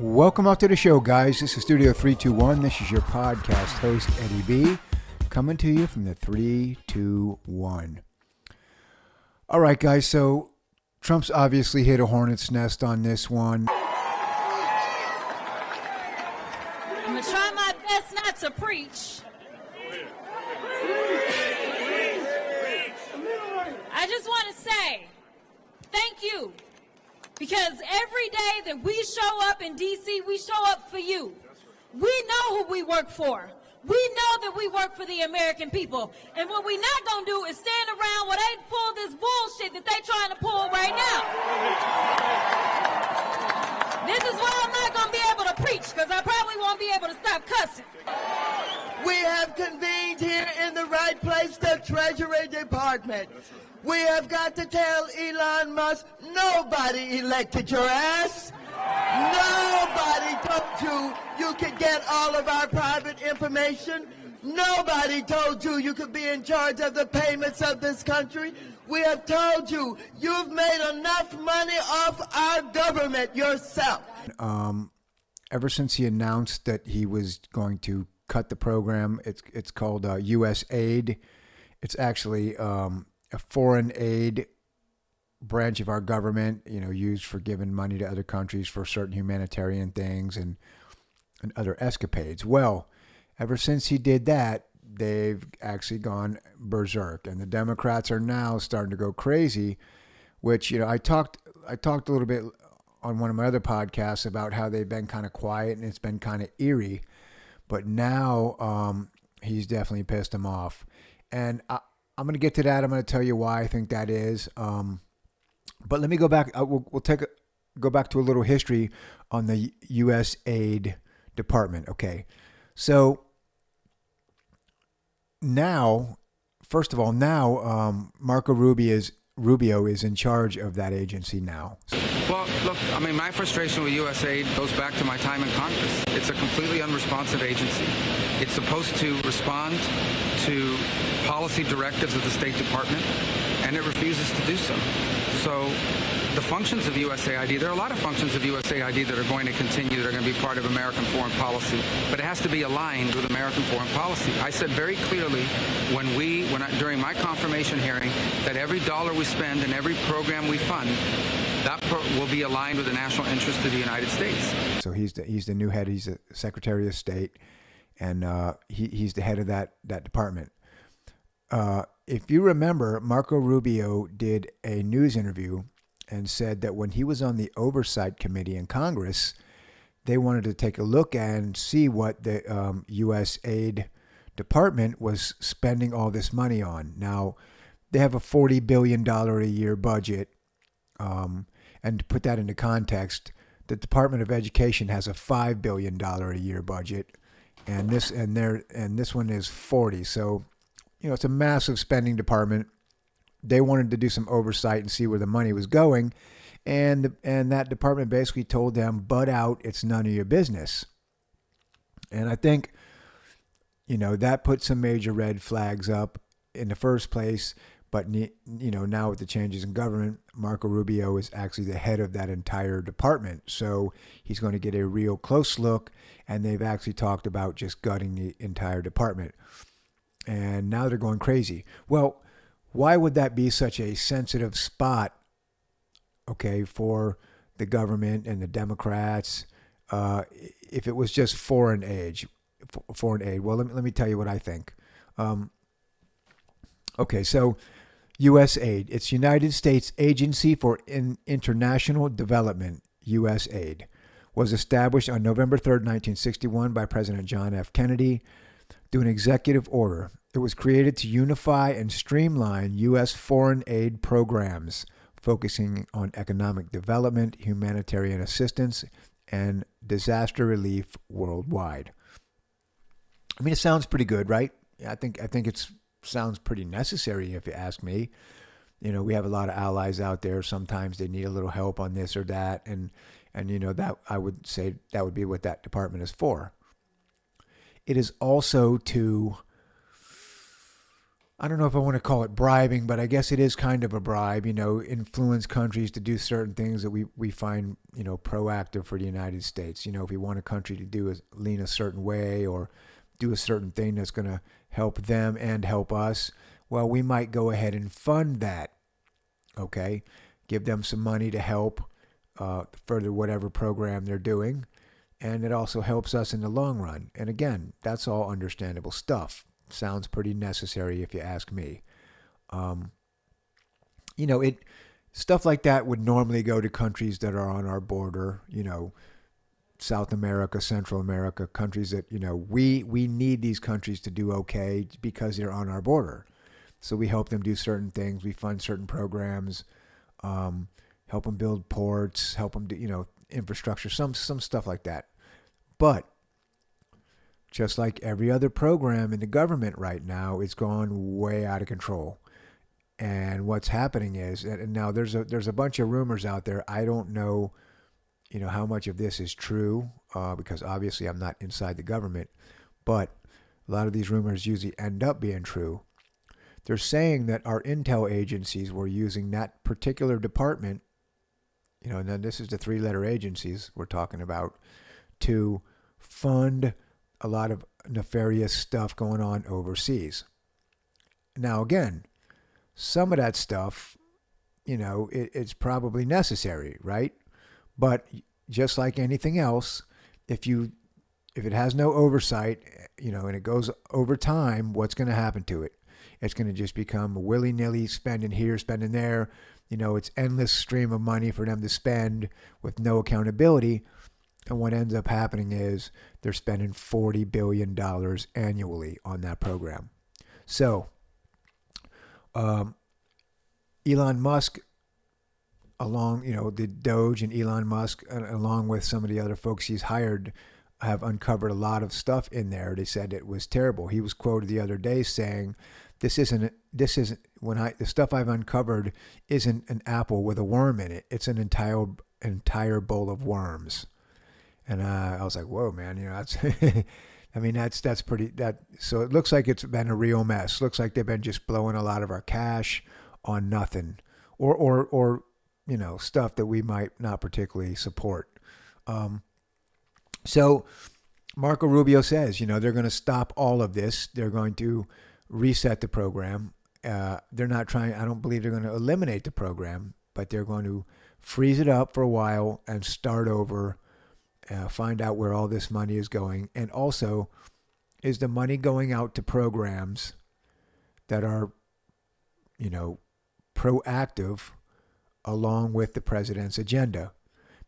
Welcome out to the show, guys. This is Studio 321. This is your podcast host, Eddie B, coming to you from the 321. All right, guys, so Trump's obviously hit a hornet's nest on this one. I'm going to try my best not to preach. I just want to say thank you. Because every day that we show up in D.C., we show up for you. We know who we work for. We know that we work for the American people. And what we're not going to do is stand around while they pull this bullshit that they're trying to pull right now. This is why I'm not going to be able to preach, because I probably won't be able to stop cussing. We have convened here in the right place, the Treasury Department. We have got to tell Elon Musk, nobody elected your ass. Nobody told you you could get all of our private information. Nobody told you you could be in charge of the payments of this country. We have told you you've made enough money off our government yourself. Ever since he announced that he was going to cut the program, it's called U.S. Aid. It's actually a foreign aid branch of our government, used for giving money to other countries for certain humanitarian things and other escapades. Well, ever since he did that, they've actually gone berserk, and the Democrats are now starting to go crazy. Which I talked a little bit on one of my other podcasts about how they've been kind of quiet and it's been kind of eerie, but now he's definitely pissed them off, and I'm going to get to that. I'm going to tell you why I think that is. But let me go back. We'll go back to a little history on the U.S. Aid Department. Okay. So now, first of all, Marco Rubio is in charge of that agency now. Well, look, my frustration with USAID goes back to my time in Congress. It's a completely unresponsive agency. It's supposed to respond to policy directives of the State Department, and it refuses to do so. So the functions of USAID, there are a lot of functions of USAID that are going to continue, that are going to be part of American foreign policy, but it has to be aligned with American foreign policy. I said very clearly during my confirmation hearing that every dollar we spend and every program we fund, that will be aligned with the national interest of the United States. So he's the new head. He's the Secretary of State, and he's the head of that department. If you remember, Marco Rubio did a news interview and said that when he was on the Oversight Committee in Congress, they wanted to take a look and see what the U.S. Aid Department was spending all this money on. Now, they have a $40 billion a year budget. And to put that into context, the Department of Education has a $5 billion a year budget, and this one is 40. So, it's a massive spending department. They wanted to do some oversight and see where the money was going, and that department basically told them, "Butt out, it's none of your business." And I think, that put some major red flags up in the first place. But, now with the changes in government, Marco Rubio is actually the head of that entire department. So he's going to get a real close look, and they've actually talked about just gutting the entire department. And now they're going crazy. Well, why would that be such a sensitive spot, for the government and the Democrats, if it was just foreign aid? Well, let me tell you what I think. So USAID, it's United States Agency for International Development, USAID, was established on November 3rd, 1961 by President John F. Kennedy through an executive order. It was created to unify and streamline U.S. foreign aid programs, focusing on economic development, humanitarian assistance, and disaster relief worldwide. It sounds pretty good, right? I think it's sounds pretty necessary, if you ask me. We have a lot of allies out there. Sometimes they need a little help on this or that, and that I would say that would be what that department is for. It is also to I don't know if I want to call it bribing, but I guess it is kind of a bribe, influence countries to do certain things that we find, proactive for the United States. If we want a country to lean a certain way or do a certain thing that's going to help them and help us, well, we might go ahead and fund that. Okay. Give them some money to help further whatever program they're doing. And it also helps us in the long run. And again, that's all understandable stuff. Sounds pretty necessary if you ask me. Stuff like that would normally go to countries that are on our border, South America, Central America, countries that, we need these countries to do okay because they're on our border. So we help them do certain things. We fund certain programs, help them build ports, help them do, infrastructure, some stuff like that. But just like every other program in the government right now, it's gone way out of control. And what's happening is, and now there's a bunch of rumors out there. I don't know, how much of this is true, because obviously I'm not inside the government. But a lot of these rumors usually end up being true. They're saying that our intel agencies were using that particular department, and then this is the 3-letter agencies we're talking about, to fund a lot of nefarious stuff going on overseas. Now, again, some of that stuff, it's probably necessary, right? But just like anything else, if it has no oversight, and it goes over time, what's going to happen to it? It's going to just become willy-nilly, spending here, spending there. It's endless stream of money for them to spend with no accountability. And what ends up happening is they're spending $40 billion annually on that program. So, Elon Musk, the Doge and Elon Musk, along with some of the other folks he's hired, have uncovered a lot of stuff in there. They said it was terrible. He was quoted the other day saying, the stuff I've uncovered isn't an apple with a worm in it. It's an entire bowl of worms. And I was like, whoa, man, that's, that's pretty, so it looks like it's been a real mess. Looks like they've been just blowing a lot of our cash on nothing or stuff that we might not particularly support. So Marco Rubio says, they're going to stop all of this. They're going to reset the program. They're not trying, I don't believe they're going to eliminate the program, but they're going to freeze it up for a while and start over. Find out where all this money is going. And also, is the money going out to programs that are, proactive along with the president's agenda?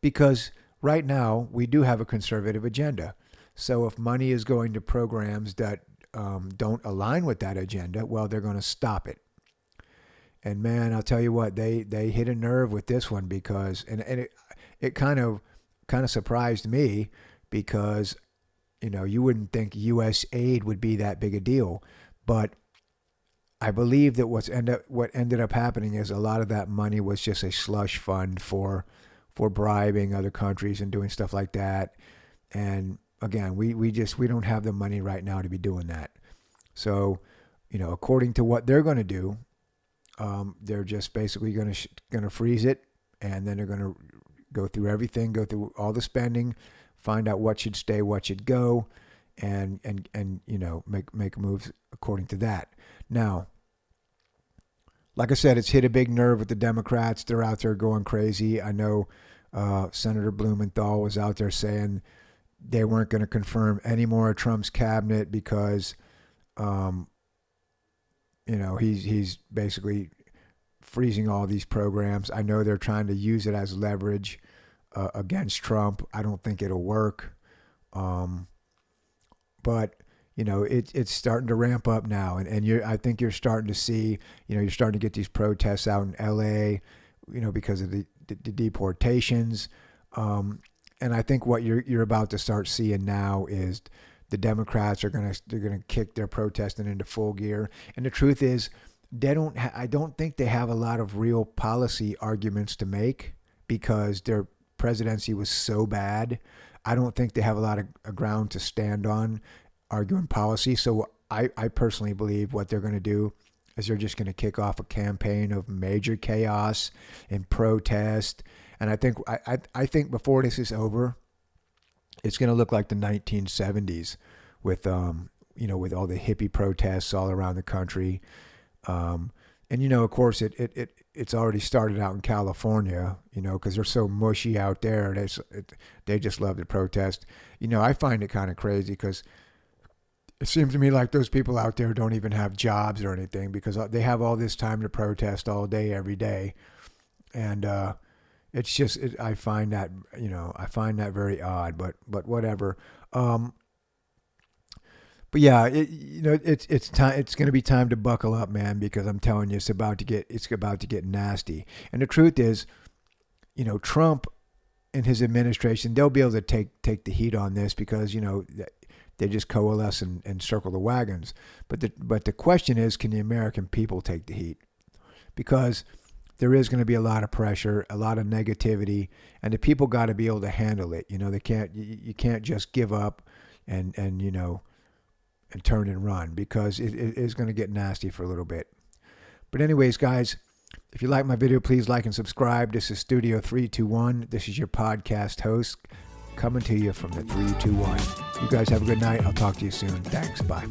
Because right now, we do have a conservative agenda. So if money is going to programs that don't align with that agenda, well, they're going to stop it. And man, I'll tell you what, they hit a nerve with this one because, and it kind of surprised me because, you wouldn't think U.S. aid would be that big a deal. But I believe that what ended up happening is a lot of that money was just a slush fund for bribing other countries and doing stuff like that. And again, we don't have the money right now to be doing that. So, according to what they're going to do, they're just basically going to freeze it, and then they're going to go through everything, go through all the spending, find out what should stay, what should go, and make moves according to that. Now, like I said, it's hit a big nerve with the Democrats. They're out there going crazy. I know Senator Blumenthal was out there saying they weren't going to confirm any more of Trump's cabinet because, he's basically freezing all these programs. I know they're trying to use it as leverage against Trump. I don't think it'll work. But it's starting to ramp up now, and I think you're starting to see, you're starting to get these protests out in L.A., because of the deportations. And I think what you're about to start seeing now is the Democrats they're gonna kick their protesting into full gear. And the truth is, I don't think they have a lot of real policy arguments to make because their presidency was so bad. I don't think they have a lot of ground to stand on arguing policy. So I personally believe what they're going to do as they're just going to kick off a campaign of major chaos and protest. And I think before this is over, it's going to look like the 1970s with with all the hippie protests all around the country. And of course, it's already started out in California, because they're so mushy out there. They just love to protest. I find it kind of crazy because it seems to me like those people out there don't even have jobs or anything, because they have all this time to protest all day, every day. And it's just, I find that very odd, but whatever. But yeah, it's time. It's going to be time to buckle up, man, because I'm telling you, it's about to get nasty. And the truth is, Trump and his administration, they'll be able to take the heat on this because they just coalesce and circle the wagons. But the question is, can the American people take the heat? Because there is going to be a lot of pressure, a lot of negativity, and the people got to be able to handle it. You can't just give up and turn and run, because it is going to get nasty for a little bit. But anyways, guys, if you like my video, please like and subscribe. This is Studio 321. This is your podcast host coming to you from the 321. You guys have a good night. I'll talk to you soon. Thanks. Bye.